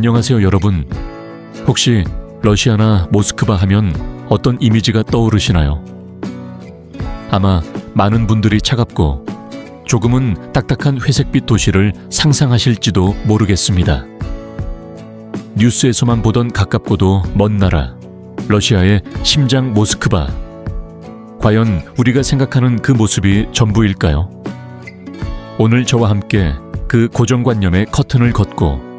안녕하세요 여러분. 혹시 러시아나 모스크바 하면 어떤 이미지가 떠오르시나요? 아마 많은 분들이 차갑고 조금은 딱딱한 회색빛 도시를 상상하실지도 모르겠습니다. 뉴스에서만 보던 가깝고도 먼 나라, 러시아의 심장 모스크바. 과연 우리가 생각하는 그 모습이 전부일까요? 오늘 저와 함께 그 고정관념의 커튼을 걷고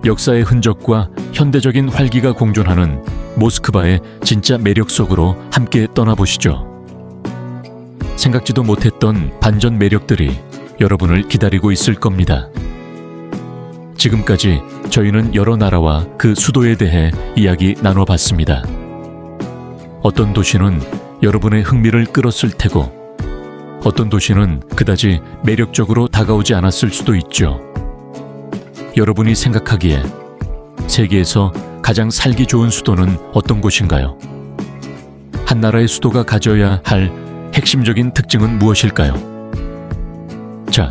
역사의 흔적과 현대적인 활기가 공존하는 모스크바의 진짜 매력 속으로 함께 떠나보시죠. 생각지도 못했던 반전 매력들이 여러분을 기다리고 있을 겁니다. 지금까지 저희는 여러 나라와 그 수도에 대해 이야기 나눠봤습니다. 어떤 도시는 여러분의 흥미를 끌었을 테고 어떤 도시는 그다지 매력적으로 다가오지 않았을 수도 있죠. 여러분이 생각하기에 세계에서 가장 살기 좋은 수도는 어떤 곳인가요? 한 나라의 수도가 가져야 할 핵심적인 특징은 무엇일까요? 자,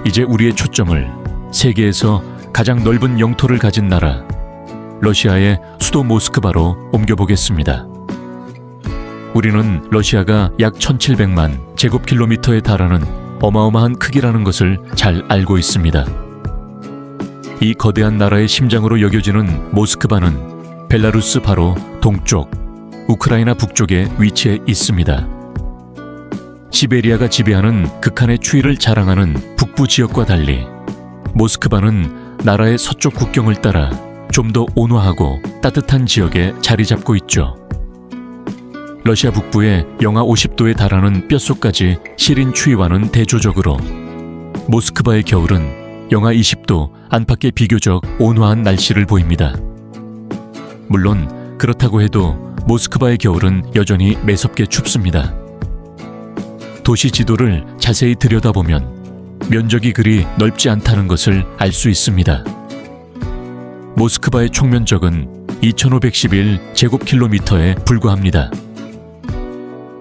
이제 우리의 초점을 세계에서 가장 넓은 영토를 가진 나라, 러시아의 수도 모스크바로 옮겨보겠습니다. 우리는 러시아가 약 1700만 제곱킬로미터에 달하는 어마어마한 크기라는 것을 잘 알고 있습니다. 이 거대한 나라의 심장으로 여겨지는 모스크바는 벨라루스 바로 동쪽, 우크라이나 북쪽에 위치해 있습니다. 시베리아가 지배하는 극한의 추위를 자랑하는 북부 지역과 달리 모스크바는 나라의 서쪽 국경을 따라 좀 더 온화하고 따뜻한 지역에 자리 잡고 있죠. 러시아 북부의 영하 50도에 달하는 뼛속까지 시린 추위와는 대조적으로 모스크바의 겨울은 영하 20도 안팎의 비교적 온화한 날씨를 보입니다. 물론 그렇다고 해도 모스크바의 겨울은 여전히 매섭게 춥습니다. 도시 지도를 자세히 들여다보면 면적이 그리 넓지 않다는 것을 알 수 있습니다. 모스크바의 총면적은 2511제곱킬로미터에 불과합니다.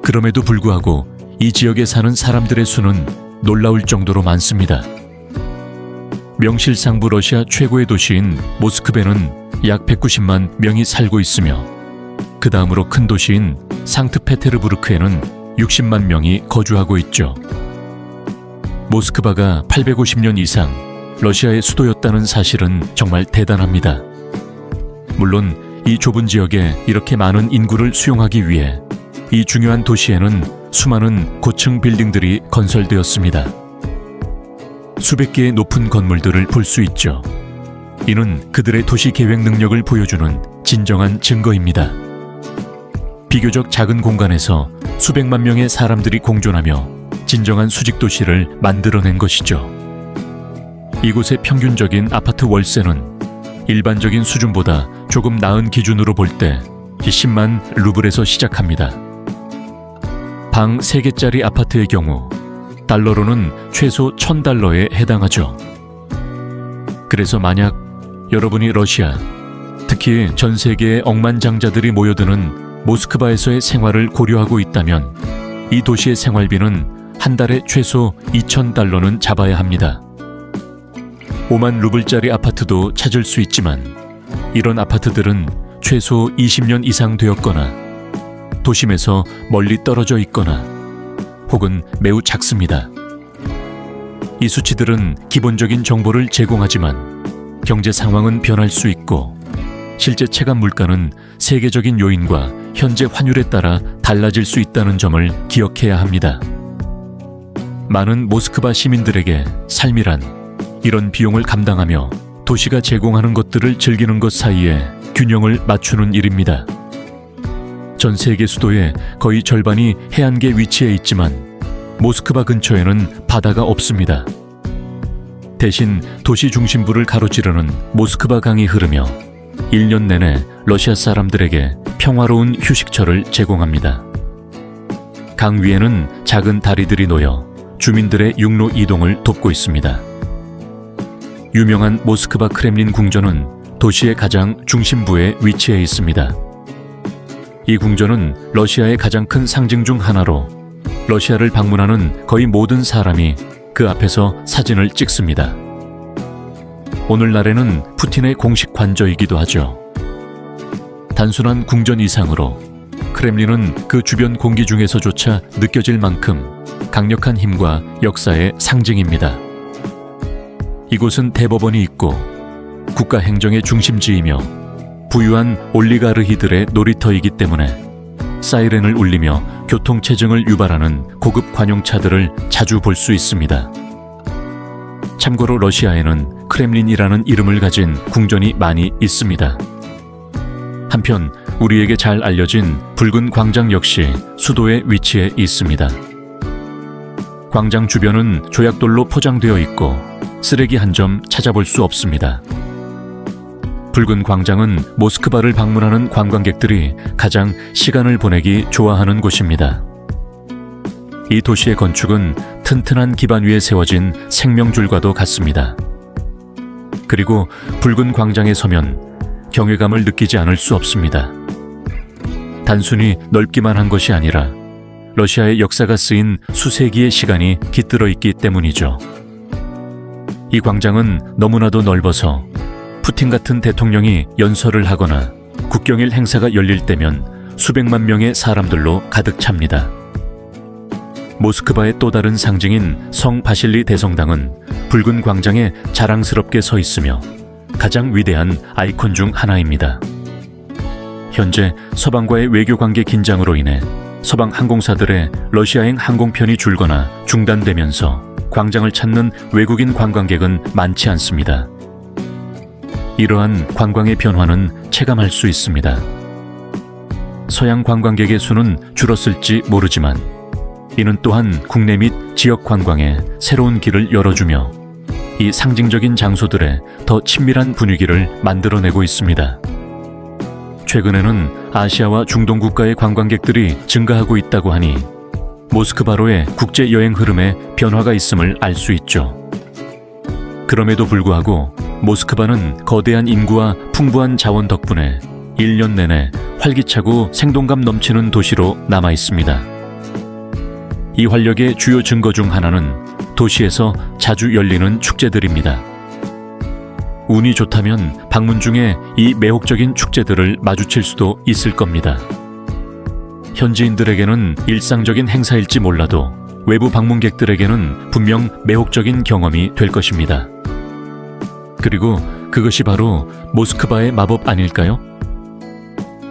그럼에도 불구하고 이 지역에 사는 사람들의 수는 놀라울 정도로 많습니다. 명실상부 러시아 최고의 도시인 모스크바는 약 190만 명이 살고 있으며 그 다음으로 큰 도시인 상트페테르부르크에는 60만 명이 거주하고 있죠. 모스크바가 850년 이상 러시아의 수도였다는 사실은 정말 대단합니다. 물론 이 좁은 지역에 이렇게 많은 인구를 수용하기 위해 이 중요한 도시에는 수많은 고층 빌딩들이 건설되었습니다. 수백 개의 높은 건물들을 볼 수 있죠. 이는 그들의 도시 계획 능력을 보여주는 진정한 증거입니다. 비교적 작은 공간에서 수백만 명의 사람들이 공존하며 진정한 수직 도시를 만들어낸 것이죠. 이곳의 평균적인 아파트 월세는 일반적인 수준보다 조금 나은 기준으로 볼 때 10만 루블에서 시작합니다. 방 3개짜리 아파트의 경우 달러로는 최소 1000달러에 해당하죠. 그래서 만약 여러분이 러시아, 특히 전 세계의 억만장자들이 모여드는 모스크바에서의 생활을 고려하고 있다면 이 도시의 생활비는 한 달에 최소 2000달러는 잡아야 합니다. 5만 루블짜리 아파트도 찾을 수 있지만 이런 아파트들은 최소 20년 이상 되었거나 도심에서 멀리 떨어져 있거나 혹은 매우 작습니다. 이 수치들은 기본적인 정보를 제공하지만 경제 상황은 변할 수 있고 실제 체감 물가는 세계적인 요인과 현재 환율에 따라 달라질 수 있다는 점을 기억해야 합니다. 많은 모스크바 시민들에게 삶이란 이런 비용을 감당하며 도시가 제공하는 것들을 즐기는 것 사이에 균형을 맞추는 일입니다. 전 세계 수도의 거의 절반이 해안가에 위치해 있지만 모스크바 근처에는 바다가 없습니다. 대신 도시 중심부를 가로지르는 모스크바 강이 흐르며 1년 내내 러시아 사람들에게 평화로운 휴식처를 제공합니다. 강 위에는 작은 다리들이 놓여 주민들의 육로 이동을 돕고 있습니다. 유명한 모스크바 크렘린 궁전은 도시의 가장 중심부에 위치해 있습니다. 이 궁전은 러시아의 가장 큰 상징 중 하나로 러시아를 방문하는 거의 모든 사람이 그 앞에서 사진을 찍습니다. 오늘날에는 푸틴의 공식 관저이기도 하죠. 단순한 궁전 이상으로 크렘린은 그 주변 공기 중에서조차 느껴질 만큼 강력한 힘과 역사의 상징입니다. 이곳은 대법원이 있고 국가 행정의 중심지이며 부유한 올리가르히들의 놀이터이기 때문에 사이렌을 울리며 교통체증을 유발하는 고급 관용차들을 자주 볼 수 있습니다. 참고로 러시아에는 크렘린이라는 이름을 가진 궁전이 많이 있습니다. 한편 우리에게 잘 알려진 붉은 광장 역시 수도의 위치에 있습니다. 광장 주변은 조약돌로 포장되어 있고 쓰레기 한 점 찾아볼 수 없습니다. 붉은 광장은 모스크바를 방문하는 관광객들이 가장 시간을 보내기 좋아하는 곳입니다. 이 도시의 건축은 튼튼한 기반 위에 세워진 생명줄과도 같습니다. 그리고 붉은 광장에 서면 경외감을 느끼지 않을 수 없습니다. 단순히 넓기만 한 것이 아니라 러시아의 역사가 쓰인 수세기의 시간이 깃들어 있기 때문이죠. 이 광장은 너무나도 넓어서 푸틴 같은 대통령이 연설을 하거나 국경일 행사가 열릴 때면 수백만 명의 사람들로 가득 찹니다. 모스크바의 또 다른 상징인 성 바실리 대성당은 붉은 광장에 자랑스럽게 서 있으며 가장 위대한 아이콘 중 하나입니다. 현재 서방과의 외교관계 긴장으로 인해 서방 항공사들의 러시아행 항공편이 줄거나 중단되면서 광장을 찾는 외국인 관광객은 많지 않습니다. 이러한 관광의 변화는 체감할 수 있습니다. 서양 관광객의 수는 줄었을지 모르지만 이는 또한 국내 및 지역 관광에 새로운 길을 열어주며 이 상징적인 장소들에 더 친밀한 분위기를 만들어내고 있습니다. 최근에는 아시아와 중동 국가의 관광객들이 증가하고 있다고 하니 모스크바로의 국제 여행 흐름에 변화가 있음을 알 수 있죠. 그럼에도 불구하고 모스크바는 거대한 인구와 풍부한 자원 덕분에 1년 내내 활기차고 생동감 넘치는 도시로 남아 있습니다. 이 활력의 주요 증거 중 하나는 도시에서 자주 열리는 축제들입니다. 운이 좋다면 방문 중에 이 매혹적인 축제들을 마주칠 수도 있을 겁니다. 현지인들에게는 일상적인 행사일지 몰라도 외부 방문객들에게는 분명 매혹적인 경험이 될 것입니다. 그리고 그것이 바로 모스크바의 마법 아닐까요?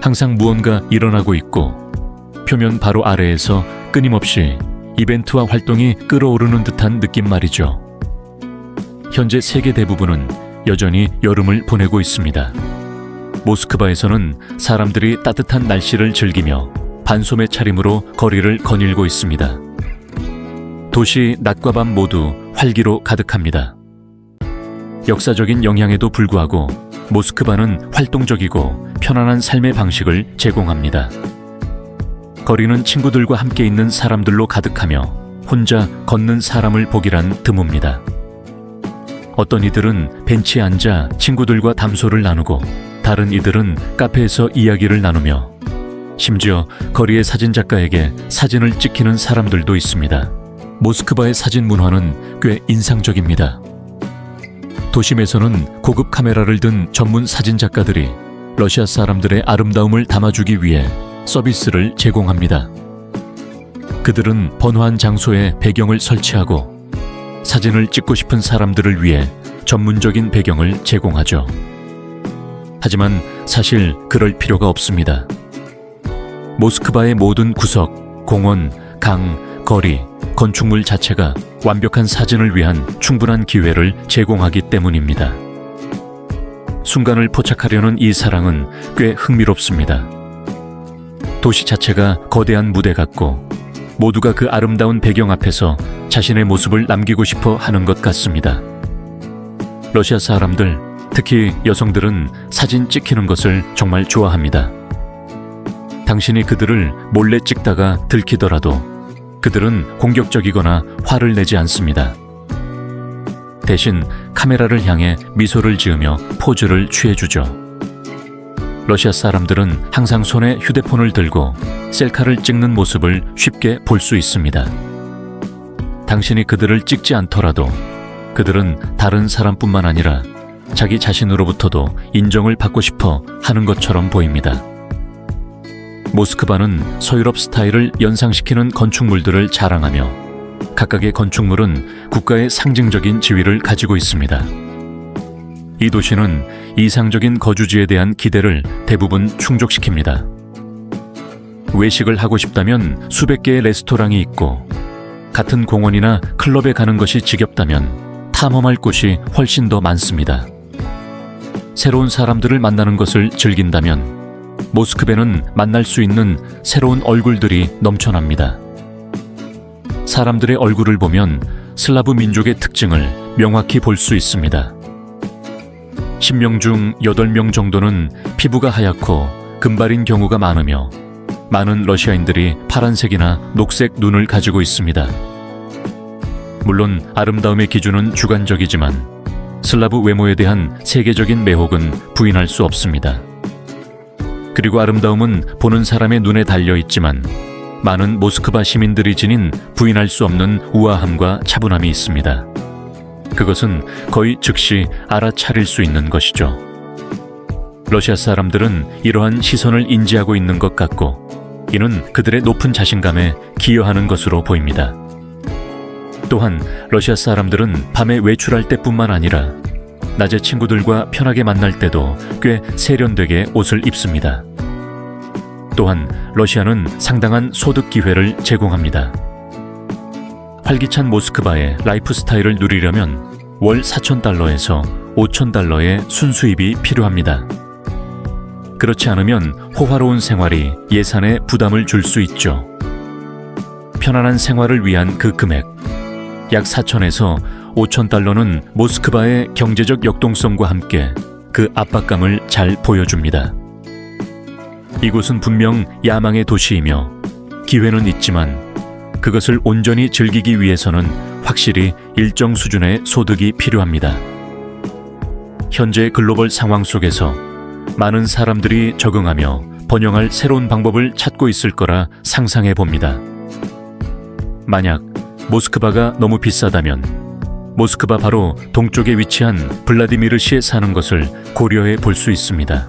항상 무언가 일어나고 있고 표면 바로 아래에서 끊임없이 이벤트와 활동이 끓어오르는 듯한 느낌 말이죠. 현재 세계 대부분은 여전히 여름을 보내고 있습니다. 모스크바에서는 사람들이 따뜻한 날씨를 즐기며 반소매 차림으로 거리를 거닐고 있습니다. 도시 낮과 밤 모두 활기로 가득합니다. 역사적인 영향에도 불구하고 모스크바는 활동적이고 편안한 삶의 방식을 제공합니다. 거리는 친구들과 함께 있는 사람들로 가득하며 혼자 걷는 사람을 보기란 드뭅니다. 어떤 이들은 벤치에 앉아 친구들과 담소를 나누고 다른 이들은 카페에서 이야기를 나누며 심지어 거리의 사진작가에게 사진을 찍히는 사람들도 있습니다. 모스크바의 사진 문화는 꽤 인상적입니다. 도심에서는 고급 카메라를 든 전문 사진작가들이 러시아 사람들의 아름다움을 담아주기 위해 서비스를 제공합니다. 그들은 번화한 장소에 배경을 설치하고 사진을 찍고 싶은 사람들을 위해 전문적인 배경을 제공하죠. 하지만 사실 그럴 필요가 없습니다. 모스크바의 모든 구석, 공원, 강, 거리, 건축물 자체가 완벽한 사진을 위한 충분한 기회를 제공하기 때문입니다. 순간을 포착하려는 이 사랑은 꽤 흥미롭습니다. 도시 자체가 거대한 무대 같고 모두가 그 아름다운 배경 앞에서 자신의 모습을 남기고 싶어 하는 것 같습니다. 러시아 사람들, 특히 여성들은 사진 찍히는 것을 정말 좋아합니다. 당신이 그들을 몰래 찍다가 들키더라도 그들은 공격적이거나 화를 내지 않습니다. 대신 카메라를 향해 미소를 지으며 포즈를 취해주죠. 러시아 사람들은 항상 손에 휴대폰을 들고 셀카를 찍는 모습을 쉽게 볼 수 있습니다. 당신이 그들을 찍지 않더라도 그들은 다른 사람뿐만 아니라 자기 자신으로부터도 인정을 받고 싶어 하는 것처럼 보입니다. 모스크바는 서유럽 스타일을 연상시키는 건축물들을 자랑하며 각각의 건축물은 국가의 상징적인 지위를 가지고 있습니다. 이 도시는 이상적인 거주지에 대한 기대를 대부분 충족시킵니다. 외식을 하고 싶다면 수백 개의 레스토랑이 있고, 같은 공원이나 클럽에 가는 것이 지겹다면 탐험할 곳이 훨씬 더 많습니다. 새로운 사람들을 만나는 것을 즐긴다면 모스크바는 만날 수 있는 새로운 얼굴들이 넘쳐납니다. 사람들의 얼굴을 보면 슬라브 민족의 특징을 명확히 볼 수 있습니다. 10명 중 8명 정도는 피부가 하얗고 금발인 경우가 많으며, 많은 러시아인들이 파란색이나 녹색 눈을 가지고 있습니다. 물론 아름다움의 기준은 주관적이지만 슬라브 외모에 대한 세계적인 매혹은 부인할 수 없습니다. 그리고 아름다움은 보는 사람의 눈에 달려 있지만 많은 모스크바 시민들이 지닌 부인할 수 없는 우아함과 차분함이 있습니다. 그것은 거의 즉시 알아차릴 수 있는 것이죠. 러시아 사람들은 이러한 시선을 인지하고 있는 것 같고, 이는 그들의 높은 자신감에 기여하는 것으로 보입니다. 또한 러시아 사람들은 밤에 외출할 때뿐만 아니라 낮에 친구들과 편하게 만날 때도 꽤 세련되게 옷을 입습니다. 또한 러시아는 상당한 소득 기회를 제공합니다. 활기찬 모스크바의 라이프 스타일을 누리려면 월 4,000달러에서 5,000달러의 순수입이 필요합니다. 그렇지 않으면 호화로운 생활이 예산에 부담을 줄 수 있죠. 편안한 생활을 위한 그 금액, 약 4,000에서 5,000달러는 모스크바의 경제적 역동성과 함께 그 압박감을 잘 보여줍니다. 이곳은 분명 야망의 도시이며 기회는 있지만 그것을 온전히 즐기기 위해서는 확실히 일정 수준의 소득이 필요합니다. 현재 글로벌 상황 속에서 많은 사람들이 적응하며 번영할 새로운 방법을 찾고 있을 거라 상상해 봅니다. 만약 모스크바가 너무 비싸다면 모스크바 바로 동쪽에 위치한 블라디미르시에 사는 것을 고려해 볼 수 있습니다.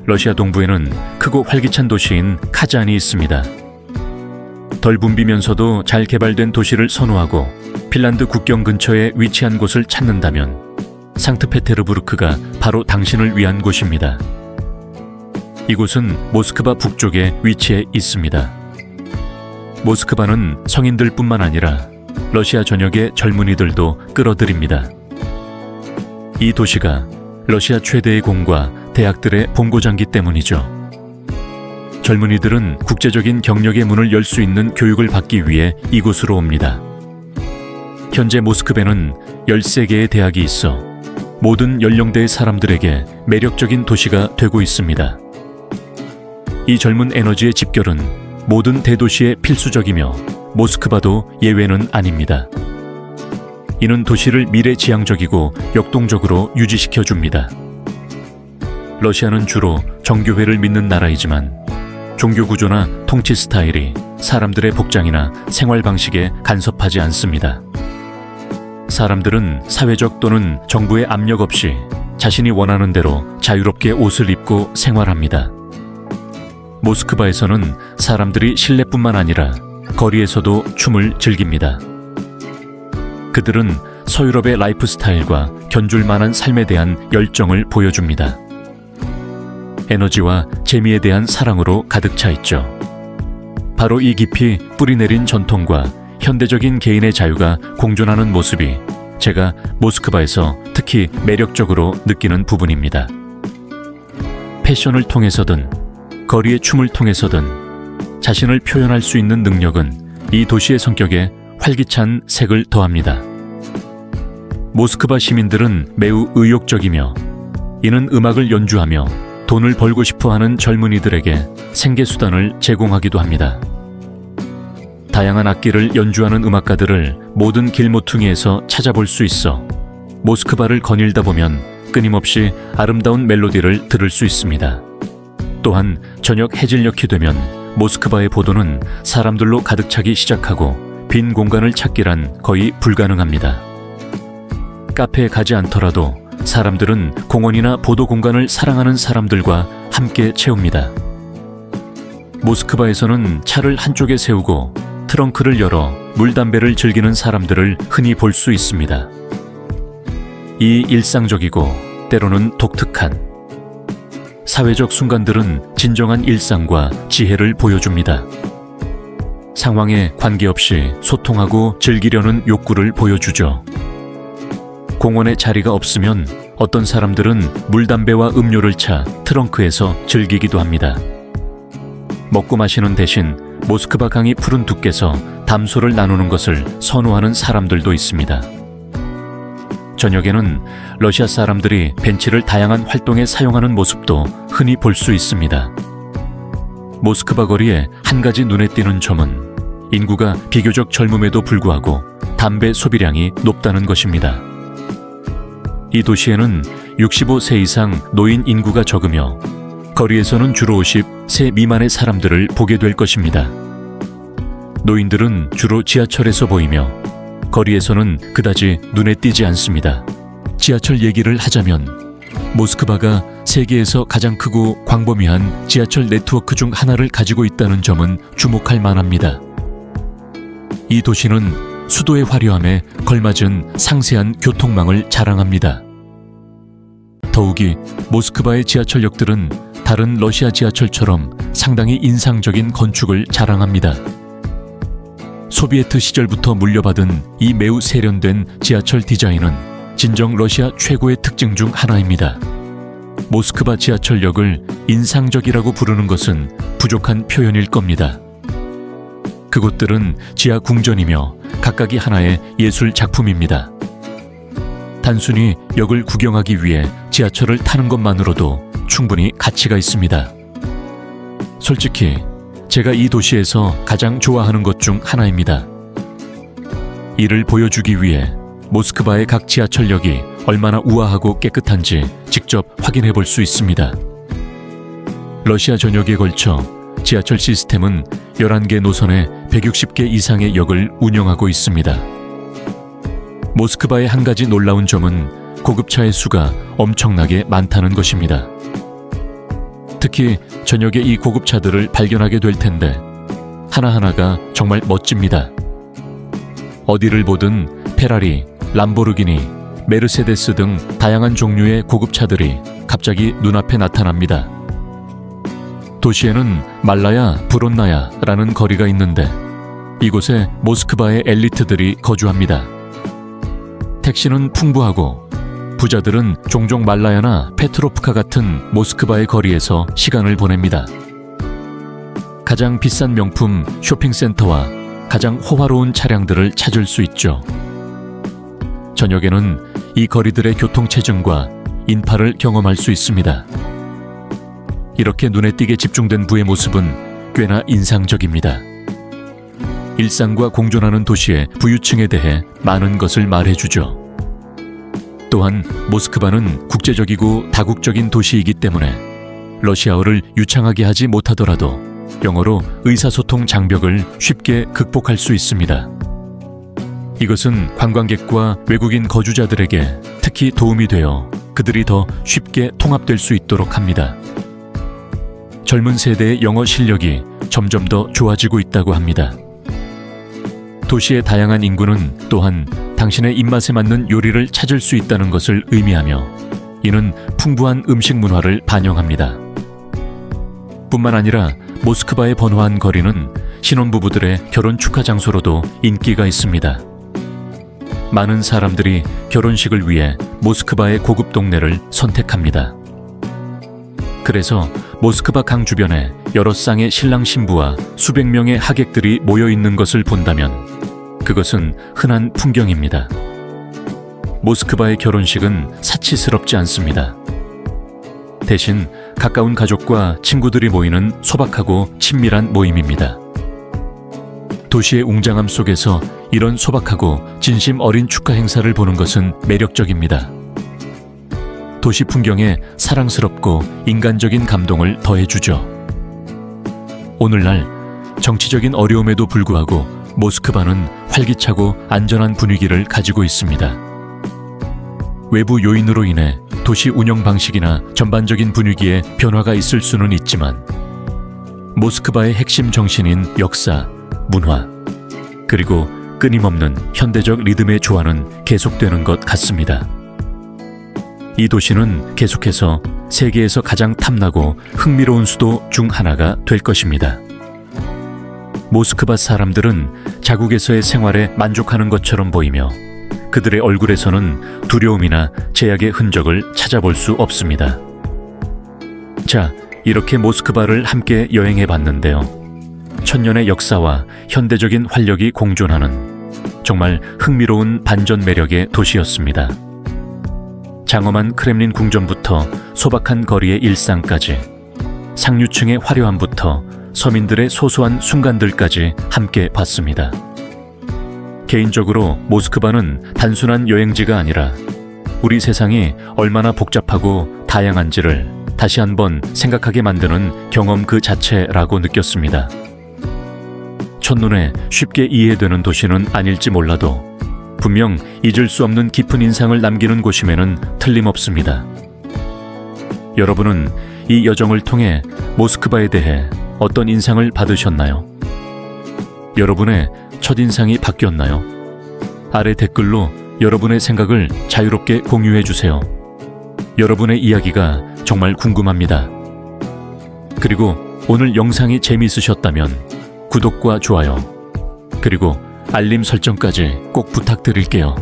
러시아 동부에는 크고 활기찬 도시인 카잔이 있습니다. 덜 붐비면서도 잘 개발된 도시를 선호하고 핀란드 국경 근처에 위치한 곳을 찾는다면 상트페테르부르크가 바로 당신을 위한 곳입니다. 이곳은 모스크바 북쪽에 위치해 있습니다. 모스크바는 성인들뿐만 아니라 러시아 전역의 젊은이들도 끌어들입니다. 이 도시가 러시아 최대의 공과 대학들의 본고장기 때문이죠. 젊은이들은 국제적인 경력의 문을 열 수 있는 교육을 받기 위해 이곳으로 옵니다. 현재 모스크바는 13개의 대학이 있어 모든 연령대의 사람들에게 매력적인 도시가 되고 있습니다. 이 젊은 에너지의 집결은 모든 대도시에 필수적이며 모스크바도 예외는 아닙니다. 이는 도시를 미래지향적이고 역동적으로 유지시켜 줍니다. 러시아는 주로 정교회를 믿는 나라이지만 종교 구조나 통치 스타일이 사람들의 복장이나 생활 방식에 간섭하지 않습니다. 사람들은 사회적 또는 정부의 압력 없이 자신이 원하는 대로 자유롭게 옷을 입고 생활합니다. 모스크바에서는 사람들이 실내뿐만 아니라 거리에서도 춤을 즐깁니다. 그들은 서유럽의 라이프 스타일과 견줄 만한 삶에 대한 열정을 보여줍니다. 에너지와 재미에 대한 사랑으로 가득 차 있죠. 바로 이 깊이 뿌리내린 전통과 현대적인 개인의 자유가 공존하는 모습이 제가 모스크바에서 특히 매력적으로 느끼는 부분입니다. 패션을 통해서든 거리의 춤을 통해서든 자신을 표현할 수 있는 능력은 이 도시의 성격에 활기찬 색을 더합니다. 모스크바 시민들은 매우 의욕적이며 이는 음악을 연주하며 돈을 벌고 싶어하는 젊은이들에게 생계수단을 제공하기도 합니다. 다양한 악기를 연주하는 음악가들을 모든 길모퉁이에서 찾아볼 수 있어 모스크바를 거닐다 보면 끊임없이 아름다운 멜로디를 들을 수 있습니다. 또한 저녁 해질녘이 되면 모스크바의 보도는 사람들로 가득 차기 시작하고 빈 공간을 찾기란 거의 불가능합니다. 카페에 가지 않더라도 사람들은 공원이나 보도 공간을 사랑하는 사람들과 함께 채웁니다. 모스크바에서는 차를 한쪽에 세우고 트렁크를 열어 물담배를 즐기는 사람들을 흔히 볼 수 있습니다. 이 일상적이고 때로는 독특한 사회적 순간들은 진정한 일상과 지혜를 보여줍니다. 상황에 관계없이 소통하고 즐기려는 욕구를 보여주죠. 공원에 자리가 없으면 어떤 사람들은 물담배와 음료를 차 트렁크에서 즐기기도 합니다. 먹고 마시는 대신 모스크바 강이 푸른 둑께서 담소를 나누는 것을 선호하는 사람들도 있습니다. 저녁에는 러시아 사람들이 벤치를 다양한 활동에 사용하는 모습도 흔히 볼 수 있습니다. 모스크바 거리에 한 가지 눈에 띄는 점은 인구가 비교적 젊음에도 불구하고 담배 소비량이 높다는 것입니다. 이 도시에는 65세 이상 노인 인구가 적으며 거리에서는 주로 50세 미만의 사람들을 보게 될 것입니다. 노인들은 주로 지하철에서 보이며 거리에서는 그다지 눈에 띄지 않습니다. 지하철 얘기를 하자면 모스크바가 세계에서 가장 크고 광범위한 지하철 네트워크 중 하나를 가지고 있다는 점은 주목할 만합니다. 이 도시는 수도의 화려함에 걸맞은 상세한 교통망을 자랑합니다. 더욱이 모스크바의 지하철역들은 다른 러시아 지하철처럼 상당히 인상적인 건축을 자랑합니다. 소비에트 시절부터 물려받은 이 매우 세련된 지하철 디자인은 진정 러시아 최고의 특징 중 하나입니다. 모스크바 지하철역을 인상적이라고 부르는 것은 부족한 표현일 겁니다. 그곳들은 지하 궁전이며 각각이 하나의 예술 작품입니다. 단순히 역을 구경하기 위해 지하철을 타는 것만으로도 충분히 가치가 있습니다. 솔직히 제가 이 도시에서 가장 좋아하는 것 중 하나입니다. 이를 보여주기 위해 모스크바의 각 지하철역이 얼마나 우아하고 깨끗한지 직접 확인해 볼 수 있습니다. 러시아 전역에 걸쳐 지하철 시스템은 11개 노선에 160개 이상의 역을 운영하고 있습니다. 모스크바의 한 가지 놀라운 점은 고급차의 수가 엄청나게 많다는 것입니다. 특히 저녁에 이 고급차들을 발견하게 될 텐데 하나하나가 정말 멋집니다. 어디를 보든 페라리, 람보르기니, 메르세데스 등 다양한 종류의 고급차들이 갑자기 눈앞에 나타납니다. 도시에는 말라야 브론나야라는 거리가 있는데 이곳에 모스크바의 엘리트들이 거주합니다. 택시는 풍부하고 부자들은 종종 말라야나 페트로프카 같은 모스크바의 거리에서 시간을 보냅니다. 가장 비싼 명품 쇼핑센터와 가장 호화로운 차량들을 찾을 수 있죠. 저녁에는 이 거리들의 교통체증과 인파를 경험할 수 있습니다. 이렇게 눈에 띄게 집중된 부의 모습은 꽤나 인상적입니다. 일상과 공존하는 도시의 부유층에 대해 많은 것을 말해주죠. 또한 모스크바는 국제적이고 다국적인 도시이기 때문에 러시아어를 유창하게 하지 못하더라도 영어로 의사소통 장벽을 쉽게 극복할 수 있습니다. 이것은 관광객과 외국인 거주자들에게 특히 도움이 되어 그들이 더 쉽게 통합될 수 있도록 합니다. 젊은 세대의 영어 실력이 점점 더 좋아지고 있다고 합니다. 도시의 다양한 인구는 또한 당신의 입맛에 맞는 요리를 찾을 수 있다는 것을 의미하며 이는 풍부한 음식 문화를 반영합니다. 뿐만 아니라 모스크바의 번화한 거리는 신혼부부들의 결혼 축하 장소로도 인기가 있습니다. 많은 사람들이 결혼식을 위해 모스크바의 고급 동네를 선택합니다. 그래서 모스크바 강 주변에 여러 쌍의 신랑 신부와 수백 명의 하객들이 모여 있는 것을 본다면 그것은 흔한 풍경입니다. 모스크바의 결혼식은 사치스럽지 않습니다. 대신 가까운 가족과 친구들이 모이는 소박하고 친밀한 모임입니다. 도시의 웅장함 속에서 이런 소박하고 진심 어린 축하 행사를 보는 것은 매력적입니다. 도시 풍경에 사랑스럽고 인간적인 감동을 더해주죠. 오늘날 정치적인 어려움에도 불구하고 모스크바는 활기차고 안전한 분위기를 가지고 있습니다. 외부 요인으로 인해 도시 운영 방식이나 전반적인 분위기에 변화가 있을 수는 있지만 모스크바의 핵심 정신인 역사, 문화, 그리고 끊임없는 현대적 리듬의 조화는 계속되는 것 같습니다. 이 도시는 계속해서 세계에서 가장 탐나고 흥미로운 수도 중 하나가 될 것입니다. 모스크바 사람들은 자국에서의 생활에 만족하는 것처럼 보이며 그들의 얼굴에서는 두려움이나 제약의 흔적을 찾아볼 수 없습니다. 자, 이렇게 모스크바를 함께 여행해 봤는데요. 천년의 역사와 현대적인 활력이 공존하는 정말 흥미로운 반전 매력의 도시였습니다. 장엄한 크렘린 궁전부터 소박한 거리의 일상까지, 상류층의 화려함부터 서민들의 소소한 순간들까지 함께 봤습니다. 개인적으로 모스크바는 단순한 여행지가 아니라 우리 세상이 얼마나 복잡하고 다양한지를 다시 한번 생각하게 만드는 경험 그 자체라고 느꼈습니다. 첫눈에 쉽게 이해되는 도시는 아닐지 몰라도 분명 잊을 수 없는 깊은 인상을 남기는 곳임에는 틀림없습니다. 여러분은 이 여정을 통해 모스크바에 대해 어떤 인상을 받으셨나요? 여러분의 첫인상이 바뀌었나요? 아래 댓글로 여러분의 생각을 자유롭게 공유해 주세요. 여러분의 이야기가 정말 궁금합니다. 그리고 오늘 영상이 재미있으셨다면 구독과 좋아요, 그리고 알림 설정까지 꼭 부탁드릴게요.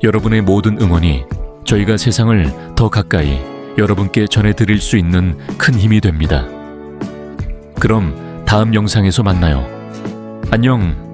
여러분의 모든 응원이 저희가 세상을 더 가까이 여러분께 전해드릴 수 있는 큰 힘이 됩니다. 그럼 다음 영상에서 만나요. 안녕.